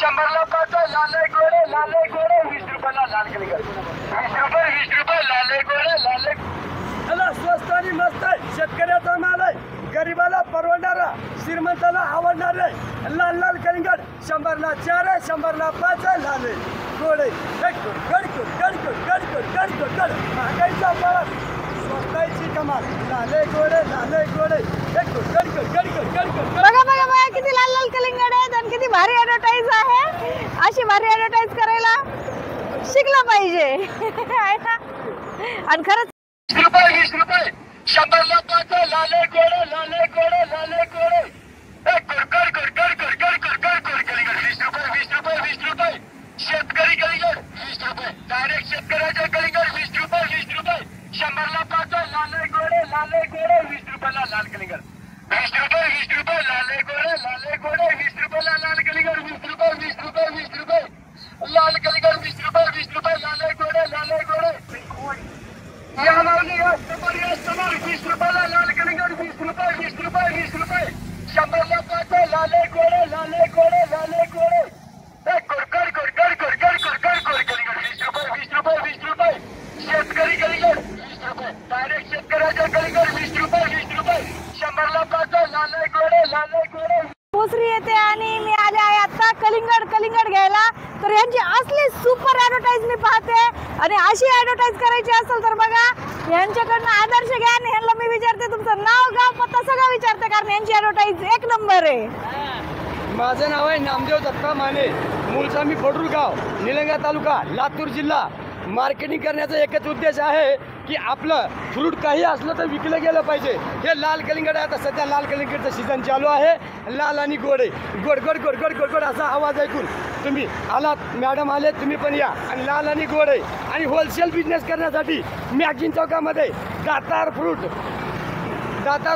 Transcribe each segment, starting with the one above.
100ला 5 लाले गोळे 20 रुपयाला लाल कलिंगड 20 रुपये लाले गोळे त्याला स्वस्त आणि मस्त आहे. शेतकऱ्याचा माल आहे. गरीबाला परवडणारा, श्रीमंताला आवडणार आहे. लाल लाल कलिंगड 100ला 4 आहे, 100ला 5 आहे. लाल गोळे गड महागाईचा पाळत स्वस्ताची कमाल. लाले गोळे बघा बघा बघा किती लाल लाल कलिंगड आहेत आणि किती भारी ॲडव्हर्टाइज आहे. अशी भारी ॲडव्हर्टाइज करायला शिकलं पाहिजे आहे ना. आणि खरंच 20 रुपये 100ला 5 लाले गोळे कलिंगड 20 रुपये शेतकरी कलिंगड 20 रुपये डायरेक्ट शेतकऱ्याचे कलिंगड 20 रुपये 100ला 5 लाले गोळे 20 रुपयाला लाल कलिंगड 20 रुपये लाले गोळे 20 रुपयाला लाल कलिंगड 20 रुपये लाल कलिंगड 20 रुपये लाले गोळे या मागणी कस्टमर 20 रुपयाला लाल कलिंगड 20 रुपये 100ला 5 लाले गोळे कलिंगड 20 रुपये शेतकरी कलिंगड 20 रुपये डायरेक्ट शेतकऱ्याचे कलिंगड 20 रुपये 100ला 5 लाले गोळे पोचरी येते आणि मी आले आहे आता कलिंगड घ्यायला. तर यांची असली सुपर ॲडव्हर्टाइज मी पाहते आणि अशी ॲडव्हर्टाइज करायची असेल तर बघा यांच्याकडनं आदर्श घ्या. आणि ह्यांना मी विचारते तुमचं नाव गाव पत्ता सगळं विचारते कारण यांची ॲडव्हर्टाइज एक नंबर आहे. माझं नाव आहे नामदेव दत्ता माने. मूळचा मी पडरूगाव, निलंगा तालुका, लातूर जिल्हा. मार्केटिंग करण्याचा एकच उद्देश आहे की आपलं फ्रूट काही असलं तर विकलं गेलं पाहिजे. हे लाल कलिंगड आहे. आता सध्या लाल कलिंगडचं सीझन चालू आहे. लाल आणि गोडे गोड असा आवाज ऐकून तुम्ही आलात. मॅडम आले, तुम्ही पण या. आणि लाल आणि गोडे आणि होलसेल बिझनेस करण्यासाठी मॅगझिन चौकामध्ये दातार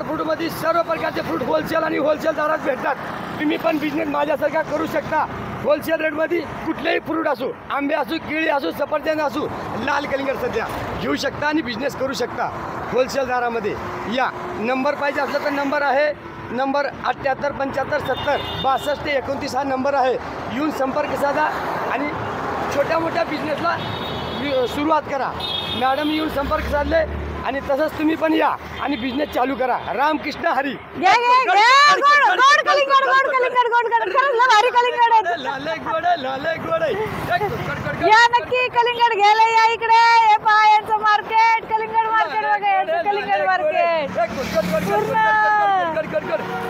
फ्रूटमध्ये सर्व प्रकारचे फ्रूट होलसेल आणि होलसेल दरात भेटतात. तुम्ही पण बिझनेस माझ्यासारखा करू शकता. होलसेल रेटमध्ये कुठलेही फ्रूट असो, आंबे असो, केळी असो, सफरचंद असो, लाल कलिंगड सध्या घेऊ शकता आणि बिझनेस करू शकता होलसेल दरामध्ये. या नंबर पाहिजे असला तर नंबर आहे. नंबर 78 75 70 62 29 हा नंबर आहे. येऊन संपर्क साधा आणि छोट्या मोठ्या बिझनेसला सुरुवात करा. मॅडम येऊन संपर्क साधले आणि तसंच तुम्ही पण या आणि बिझनेस चालू करा. रामकृष्ण हरी. गोड कलिंगड खरंच भारी कलिंगड आहे. लाले गोडे या नक्की कलिंगड घ्यायला या इकडे. हे पहा यांचं मार्केट, कलिंगड मार्केट बघा यांचं कलिंगड मार्केट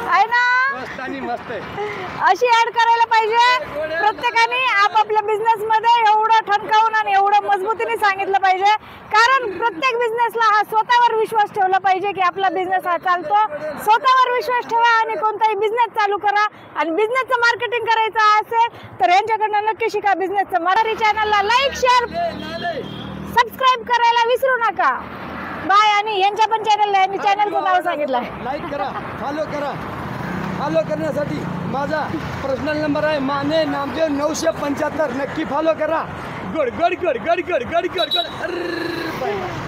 आहे ना. मस्त अशी ऍड करायला पाहिजे प्रत्येकाने आपापल्या बिझनेस मध्ये. एवढं ठणकावून आणि एवढं मजबूतीने सांगितलं पाहिजे कारण प्रत्येक बिझनेसला हा स्वतःवर विश्वास ठेवला पाहिजे की आपला बिझनेस हा चालतो. स्वतःवर विश्वास ठेवा आणि कोणताही बिझनेस चालू करा. आणि बिझनेसचं मार्केटिंग करायचं असेल तर यांच्याकडनं नक्की शिका बिझनेसचं. मराठी चॅनलला लाईक शेअर सबस्क्राईब करायला विसरू नका. बाय. आणि यांच्या पण चॅनलला यांनी चॅनलचं नाव सांगितलं. लाईक करा, फॉलो करा. फॉलो करण्यासाठी माझा पर्सनल नंबर आहे माने नामदेव 975. नक्की फॉलो करा. गड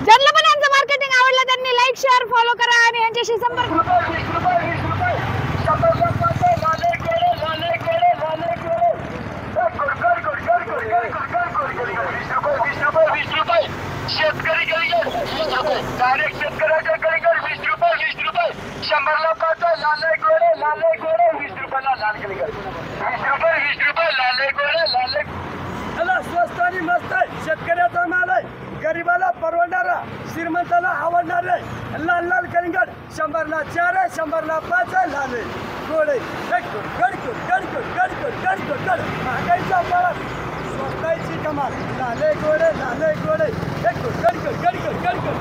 ज्यांना पण यांचं मार्केटिंग आवडलं त्यांनी लाईक शेअर फॉलो करा आणि यांच्याशी संपर्क. 20 रुपये 100ला 5 लाले गोळे गड 20 रुपये शेतकरी कलिंगड 20 रुपये डायरेक्ट शेतकऱ्याचे कलिंगड 20 रुपये 100ला 5 लाले गोळे 20 रुपयाला लाल कलिंगड 20 रुपये लाले गोळे त्याला स्वस्त आणि मस्त आहे. शेतकऱ्याचा माल आहे. गरीबाला परवडणारा, श्रीमंताला आवडणार आहे. लाल लाल कलिंगड 100ला 4 आहे, 100ला 5 आहे. लाल गोळे गड महागाईचा पाळत स्वस्ताची कमाल. लाले गोळे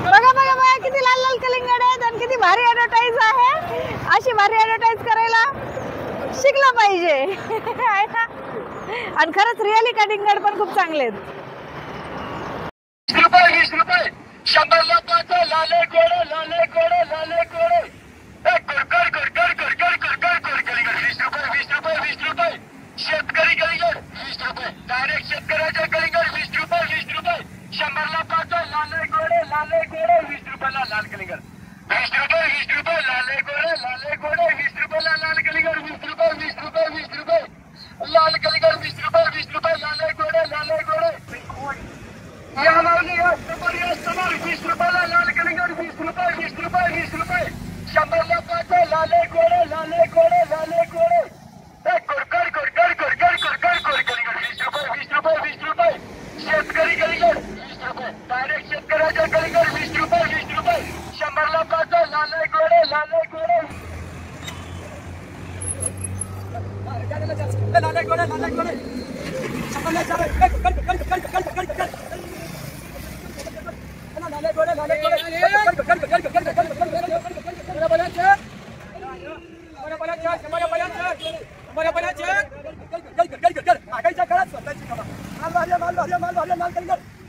बघा बघा बघा किती लाल लाल कलिंगड आहेत आणि किती भारी ॲडव्हर्टाइज आहे. अशी भारी ॲडव्हर्टाइज करायला शिकलं पाहिजे आहे ना. आणि खरंच रिअली कलिंगड पण खूप चांगले आहेत. 20 रुपये 100ला 5 लाले गोळे गड 20 रुपये शेतकरी कलिंगड 20 रुपये डायरेक्ट शेतकऱ्याचे कलिंगड 20 रुपये 100ला 5 लाले गोळे 20 रुपयाला लाल कलिंगड 20 रुपये लाले गोळे 20 रुपयाला लाल कलिंगड 20 रुपये लाल कलिंगड 20 रुपये लाल गोळे या लावणी या समोर 20 रुपयाला लाल कलिंगड 20 रुपये 100ला 5 लाल गोळे कलिंगड 20 रुपये शेतकरी कलिंगड 20 रुपये डायरेक्ट शेतकऱ्याच्या कलिंगड 20 रुपये 100ला 5 लाल गोळे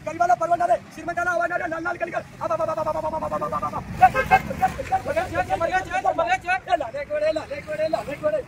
गरीबाला परवडणारे श्रीमंताला आवडणारे लाल कलिंगड लाल गोळे